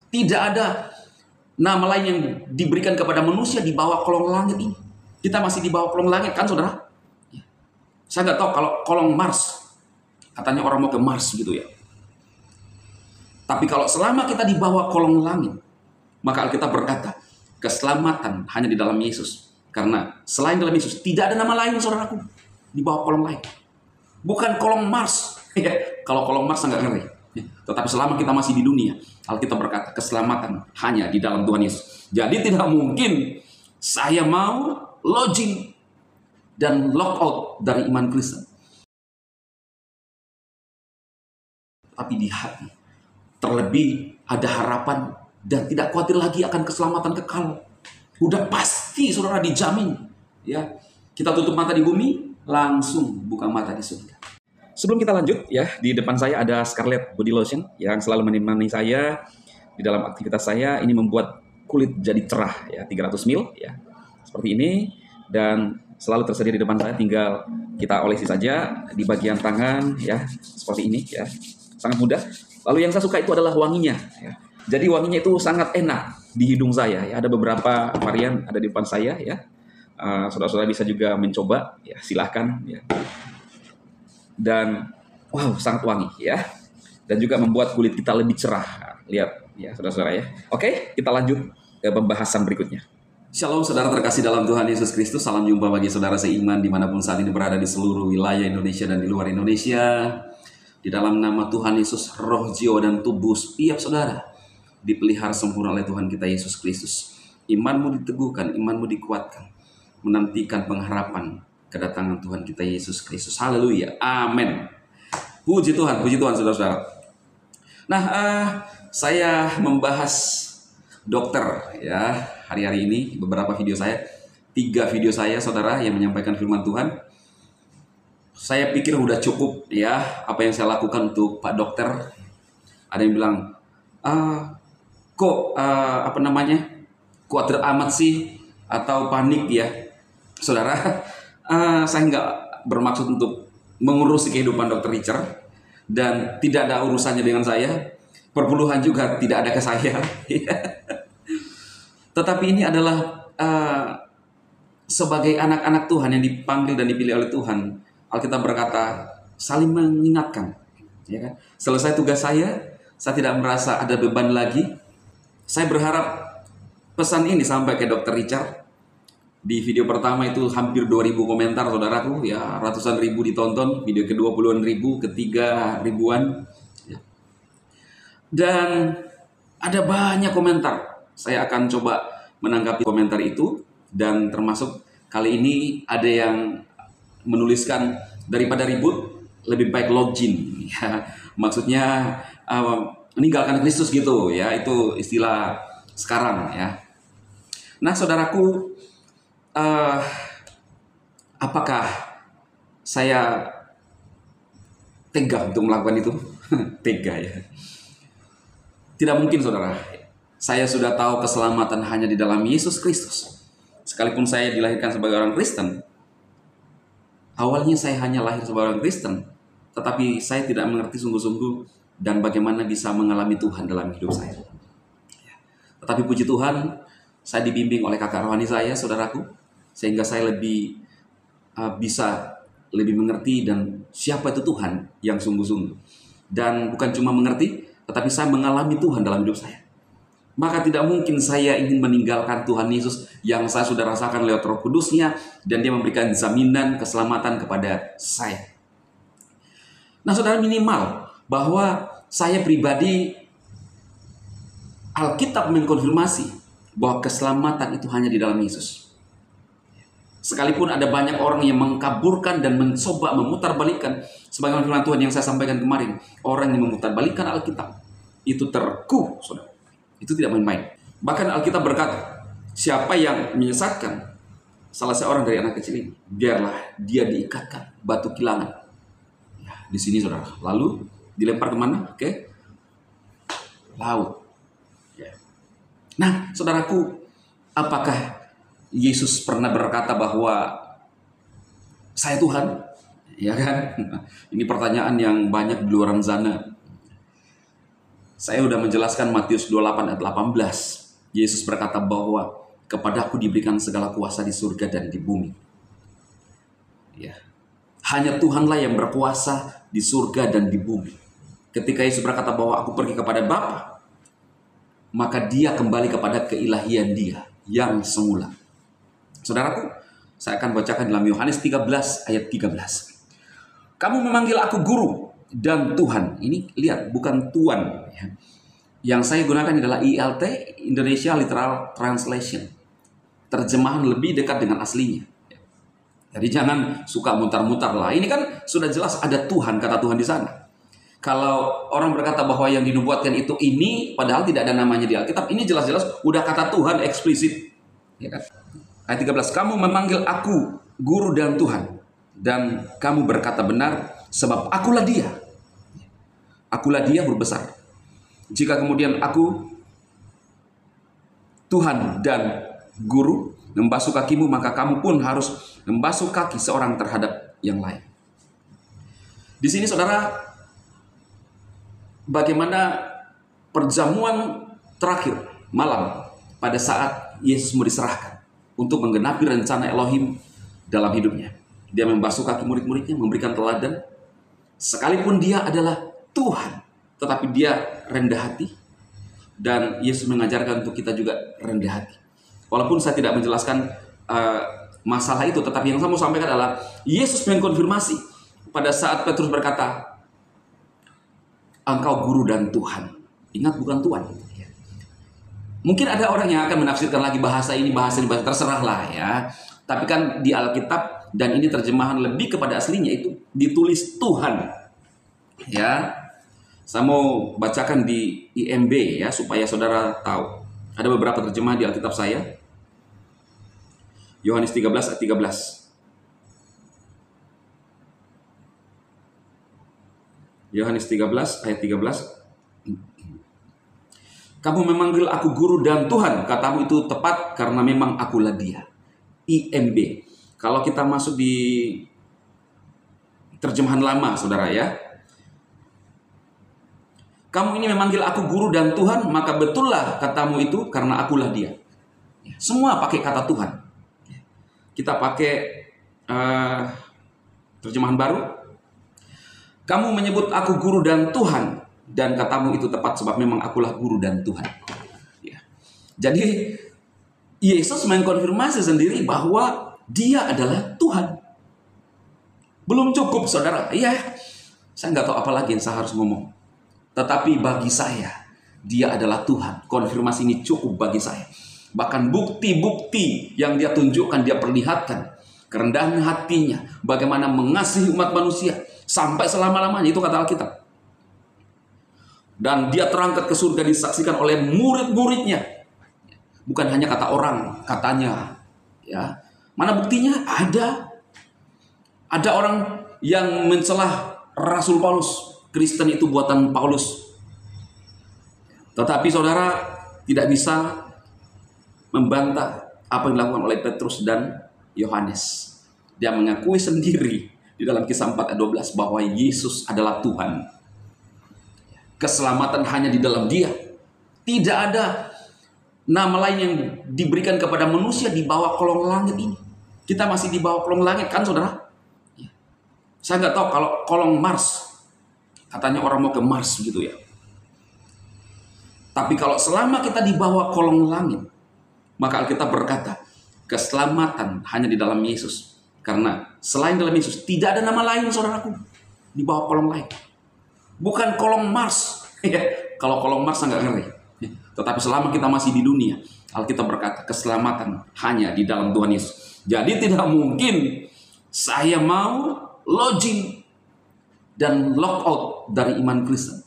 Tidak ada nama lain yang diberikan kepada manusia di bawah kolong langit ini. Kita masih di bawah kolong langit kan, saudara? Saya nggak tahu kalau kolong Mars. Katanya orang mau ke Mars gitu ya. Tapi kalau selama kita di bawah kolong langit, maka Alkitab berkata, keselamatan hanya di dalam Yesus. Karena selain dalam Yesus, tidak ada nama lain, saudaraku, di bawah kolong langit. Bukan kolong Mars. Kalau kolong Mars nggak ngeri. Tetapi selama kita masih di dunia, Alkitab berkata, keselamatan hanya di dalam Tuhan Yesus. Jadi tidak mungkin saya mau lodging dan lockout dari iman Kristen. Tapi di hati, terlebih ada harapan dan tidak khawatir lagi akan keselamatan kekal. Udah pasti saudara dijamin. Ya, kita tutup mata di bumi, langsung buka mata di surga. Sebelum kita lanjut, ya, di depan saya ada Scarlett Body Lotion yang selalu menemani saya di dalam aktivitas saya. Ini membuat kulit jadi cerah, ya, 300 ml, ya, seperti ini, dan selalu tersedia di depan saya. Tinggal kita olesi saja di bagian tangan, ya, seperti ini, ya, sangat mudah. Lalu yang saya suka itu adalah wanginya, ya. Jadi wanginya itu sangat enak di hidung saya, ya. Ada beberapa varian ada di depan saya, ya. Saudara-saudara bisa juga mencoba, ya, silahkan, ya. Dan wow, sangat wangi, ya, dan juga membuat kulit kita lebih cerah. Lihat, ya, saudara-saudara, ya. Oke, kita lanjut ke pembahasan berikutnya. Shalom saudara terkasih dalam Tuhan Yesus Kristus. Salam jumpa bagi saudara seiman dimanapun saat ini berada di seluruh wilayah Indonesia dan di luar Indonesia. Di dalam nama Tuhan Yesus, roh, jiwa, dan tubuh setiap saudara dipelihara sempurna oleh Tuhan kita Yesus Kristus. Imanmu diteguhkan, imanmu dikuatkan, menantikan pengharapan kedatangan Tuhan kita Yesus Kristus. Haleluya, amin. Puji Tuhan, saudara-saudara. Nah, saya membahas dokter, ya, hari-hari ini. Beberapa video saya, 3 video saya, saudara, yang menyampaikan firman Tuhan. Saya pikir udah cukup, ya, apa yang saya lakukan untuk Pak Dokter. Ada yang bilang, khawatir amat sih, atau panik, ya, saudara. Saya nggak bermaksud untuk mengurusi kehidupan Dr. Richard, dan tidak ada urusannya dengan saya. Perpuluhan juga tidak ada ke saya. Tetapi ini adalah sebagai anak-anak Tuhan yang dipanggil dan dipilih oleh Tuhan. Alkitab berkata saling mengingatkan, ya kan? Selesai tugas saya tidak merasa ada beban lagi. Saya berharap pesan ini sampai ke Dr. Richard. Di video pertama itu hampir 2.000 komentar, saudaraku, ya, ratusan ribu ditonton. Video kedua puluhan ribu, ketiga ribuan, ya. Dan ada banyak komentar. Saya akan coba menanggapi komentar itu, dan termasuk kali ini ada yang menuliskan daripada ribut lebih baik login, ya. Maksudnya meninggalkan Kristus gitu, ya, itu istilah sekarang, ya. Nah, saudaraku, apakah saya tega untuk melakukan itu? Tega, ya. Tidak mungkin, saudara. Saya sudah tahu keselamatan hanya di dalam Yesus Kristus. Sekalipun saya dilahirkan sebagai orang Kristen, awalnya saya hanya lahir sebagai orang Kristen, tetapi saya tidak mengerti sungguh-sungguh dan bagaimana bisa mengalami Tuhan dalam hidup saya. Tetapi puji Tuhan, saya dibimbing oleh kakak rohani saya, saudaraku, sehingga saya lebih bisa lebih mengerti dan siapa itu Tuhan yang sungguh-sungguh. Dan bukan cuma mengerti, tetapi saya mengalami Tuhan dalam hidup saya. Maka tidak mungkin saya ingin meninggalkan Tuhan Yesus yang saya sudah rasakan lewat Roh Kudus-Nya, dan Dia memberikan jaminan keselamatan kepada saya. Nah, saudara, minimal bahwa saya pribadi, Alkitab mengkonfirmasi bahwa keselamatan itu hanya di dalam Yesus. Sekalipun ada banyak orang yang mengkaburkan dan mencoba memutarbalikkan, sebagaimana firman Tuhan yang saya sampaikan kemarin, orang yang memutarbalikkan Alkitab itu terkuh, saudara. Itu tidak main-main. Bahkan Alkitab berkata, siapa yang menyesatkan salah seorang dari anak kecil ini, biarlah dia diikatkan batu kilangan. Ya, di sini, saudara. Lalu dilempar kemana? Ke laut. Ya. Nah, saudaraku, apakah Yesus pernah berkata bahwa saya Tuhan? Ya kan? Ini pertanyaan yang banyak di luar sana. Saya sudah menjelaskan Matius 28 ayat 18. Yesus berkata bahwa kepadaku diberikan segala kuasa di surga dan di bumi. Ya. Hanya Tuhanlah yang berkuasa di surga dan di bumi. Ketika Yesus berkata bahwa aku pergi kepada Bapa, maka dia kembali kepada keilahian dia yang semula. Saudaraku, saya akan bacakan dalam Yohanes 13 ayat 13. Kamu memanggil aku guru dan Tuhan. Ini lihat, bukan Tuan. Ya. Yang saya gunakan adalah ILT, Indonesia Literal Translation. Terjemahan lebih dekat dengan aslinya. Jadi jangan suka mutar-mutar lah. Ini kan sudah jelas ada Tuhan, kata Tuhan di sana. Kalau orang berkata bahwa yang dinubuatkan itu ini, padahal tidak ada namanya di Alkitab, ini jelas-jelas udah kata Tuhan eksplisit. Ya kan? Ayat 13, kamu memanggil aku guru dan Tuhan, dan kamu berkata benar, sebab akulah dia. Akulah dia berbesar. Jika kemudian aku Tuhan dan guru membasuh kakimu, maka kamu pun harus membasuh kaki seorang terhadap yang lain. Di sini saudara, bagaimana perjamuan terakhir malam pada saat Yesus mau diserahkan untuk menggenapi rencana Elohim dalam hidupnya. Dia membasuh kaki murid-muridnya, memberikan teladan. Sekalipun dia adalah Tuhan, tetapi dia rendah hati. Dan Yesus mengajarkan untuk kita juga rendah hati. Walaupun saya tidak menjelaskan masalah itu, tetapi yang saya mau sampaikan adalah Yesus mengkonfirmasi pada saat Petrus berkata, engkau guru dan Tuhan. Ingat, bukan Tuhan. Mungkin ada orang yang akan menafsirkan lagi bahasa ini, terserah lah ya. Tapi kan di Alkitab, dan ini terjemahan lebih kepada aslinya, itu ditulis Tuhan. Ya, saya mau bacakan di IMB ya, supaya saudara tahu. Ada beberapa terjemahan di Alkitab saya. Yohanes 13 ayat 13. Yohanes 13 ayat 13. Kamu memanggil aku guru dan Tuhan, katamu itu tepat karena memang akulah dia. IMB. Kalau kita masuk di terjemahan lama, saudara ya. Kamu ini memanggil aku guru dan Tuhan, maka betullah katamu itu karena akulah dia. Semua pakai kata Tuhan. Kita pakai terjemahan baru. Kamu menyebut aku guru dan Tuhan, dan katamu itu tepat sebab memang akulah guru dan Tuhan. Ya. Jadi Yesus mengkonfirmasi sendiri bahwa dia adalah Tuhan. Belum cukup saudara. Iya, saya nggak tahu apa lagi yang saya harus ngomong. Tetapi bagi saya, dia adalah Tuhan. Konfirmasi ini cukup bagi saya. Bahkan bukti-bukti yang dia tunjukkan, dia perlihatkan. Kerendahan hatinya, bagaimana mengasihi umat manusia sampai selama-lamanya, itu kata Alkitab. Dan dia terangkat ke surga disaksikan oleh murid-muridnya. Bukan hanya kata orang, katanya. Ya, mana buktinya? Ada orang yang mencelah Rasul Paulus. Kristen itu buatan Paulus. Tetapi saudara tidak bisa membantah apa yang dilakukan oleh Petrus dan Yohanes. Dia mengakui sendiri di dalam Kisah 4 ayat 12 bahwa Yesus adalah Tuhan. Keselamatan hanya di dalam dia. Tidak ada nama lain yang diberikan kepada manusia di bawah kolong langit ini. Kita masih di bawah kolong langit kan saudara? Saya nggak tahu kalau kolong Mars. Katanya orang mau ke Mars gitu ya. Tapi kalau selama kita di bawah kolong langit, maka Alkitab berkata, keselamatan hanya di dalam Yesus. Karena selain dalam Yesus, tidak ada nama lain saudaraku di bawah kolong langit. Bukan kolong Mars. Kalau kolong Mars nggak ngeri. Tetapi selama kita masih di dunia, Alkitab berkata, keselamatan hanya di dalam Tuhan Yesus. Jadi tidak mungkin saya mau lodging dan lock out dari iman Kristen.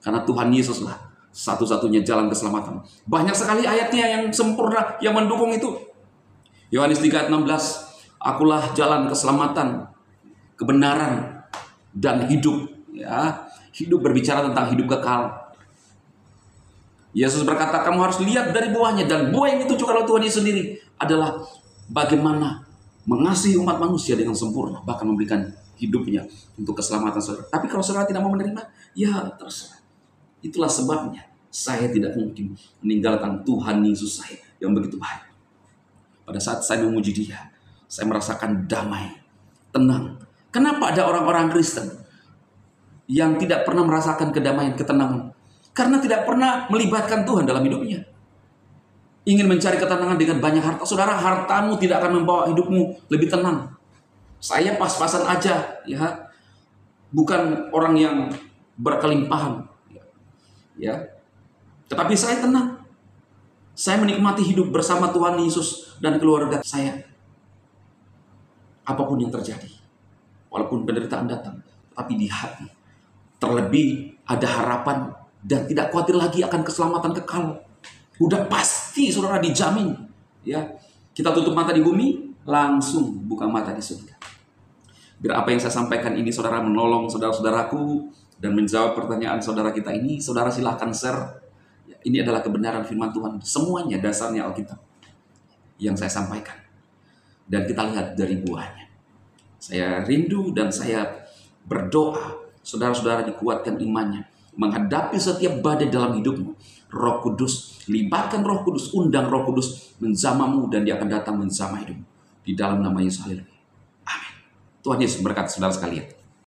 Karena Tuhan Yesuslah satu-satunya jalan keselamatan. Banyak sekali ayatnya yang sempurna, yang mendukung itu. Yohanes 3 ayat 16. Akulah jalan keselamatan, kebenaran, dan hidup. Ya, hidup berbicara tentang hidup kekal. Yesus berkata, kamu harus lihat dari buahnya. Dan buah yang ditujukan oleh Tuhan Yesus sendiri adalah bagaimana mengasihi umat manusia dengan sempurna. Bahkan memberikan hidupnya untuk keselamatan saudara. Tapi kalau saudara tidak mau menerima, ya terserah. Itulah sebabnya saya tidak mungkin meninggalkan Tuhan Yesus saya yang begitu baik. Pada saat saya memuji Dia, saya merasakan damai, tenang. Kenapa ada orang-orang Kristen yang tidak pernah merasakan kedamaian, ketenangan? Karena tidak pernah melibatkan Tuhan dalam hidupnya. Ingin mencari ketenangan dengan banyak harta. Saudara, hartamu tidak akan membawa hidupmu lebih tenang. Saya pas-pasan aja, ya. Bukan orang yang berkelimpahan, ya. Tetapi saya tenang. Saya menikmati hidup bersama Tuhan Yesus dan keluarga saya. Apapun yang terjadi, walaupun penderitaan datang, tapi di hati terlebih ada harapan dan tidak khawatir lagi akan keselamatan kekal. Udah pasti saudara dijamin, ya. Kita tutup mata di bumi, langsung buka mata di surga. Biar apa yang saya sampaikan ini saudara menolong saudara-saudaraku dan menjawab pertanyaan saudara kita ini, saudara silahkan share. Ini adalah kebenaran firman Tuhan. Semuanya dasarnya Alkitab yang saya sampaikan. Dan kita lihat dari buahnya. Saya rindu dan saya berdoa saudara-saudara dikuatkan imannya menghadapi setiap badai dalam hidupmu. Roh Kudus, libatkan Roh Kudus, undang Roh Kudus menjamamu dan Dia akan datang menjamah hidupmu. Di dalam nama Yesus, haleluya. Amin. Tuhan Yesus berkati saudara sekalian.